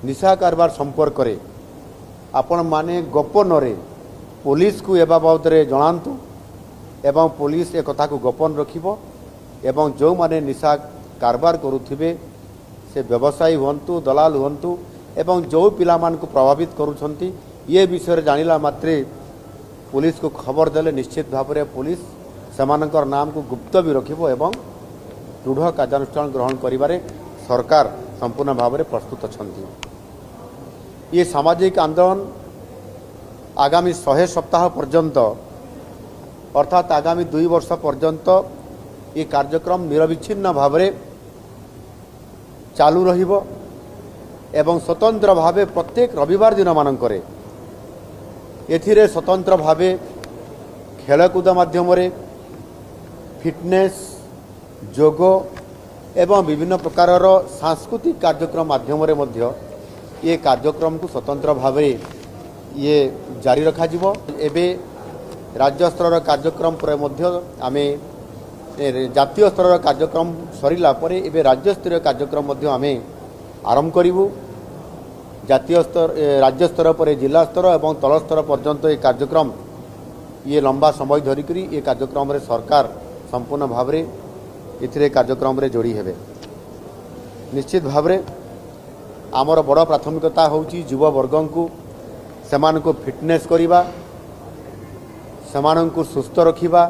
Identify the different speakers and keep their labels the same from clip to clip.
Speaker 1: निशा कारबार संपर्क में आपण माने गोपन पुलिस को ए बाबद जनातु एवं पुलिस एक कथा को गोपन रखिबो एवं जो माने निशा कारबार करुथिबे से व्यवसायी हुंतु दलाल हुंतु एवं जो पिला मान को प्रभावित करुछंती ये विषय जानिला मात्रे पुलिस को खबर देले निश्चित भाव में पुलिस सेमानकर नाम को गुप्त भी रखिबो एवं दृढ़ कार्यानुष्ठान ग्रहण करिबारे सरकार संपूर्ण भाव में प्रस्तुत अछंती। ये सामाजिक आंदोलन आगामी 100 सप्ताह पर्यंत अर्थात आगामी 2 वर्ष पर्यंत ये कार्यक्रम निरविच्छिन्न भाव में चालू रहिबो एवं स्वतंत्र भावे प्रत्येक रविवार दिन मानकरे एथिरे स्वतंत्र भावे खेलकूद माध्यम फिटनेस जोग एवं विभिन्न प्रकार सांस्कृतिक कार्यक्रम माध्यम ये कार्यक्रम को स्वतंत्र भावे ये जारी रखा जिवो। एबे राज्य स्तर कार्यक्रम पर आमे जातीय स्तर कार्यक्रम सरिला परे एबे राज्य स्तरीय कार्यक्रम आमे आरंभ करिवु। जातीय स्तर राज्य स्तर पर जिला स्तर एवं तल स्तर पर्यंत ये कार्यक्रम ये लंबा समय धरिकरी ये कार्यक्रम रे सरकार संपूर्ण भाव रे इथिरे कार्यक्रम रे जोड़ी हेबे। निश्चित भाव रे आमर बड़ प्राथमिकता होउची युवा वर्गन को सेमान को फिटनेस करिबा सेमान को सुस्थ रखिबा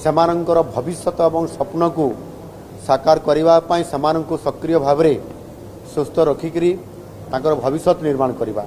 Speaker 1: सेमानंकर भविष्यत एवं स्वप्न को साकार करिबा पई सेमान को सक्रिय भाव रे सुस्थ रखिकरी तांकर भविष्य निर्माण करिबा।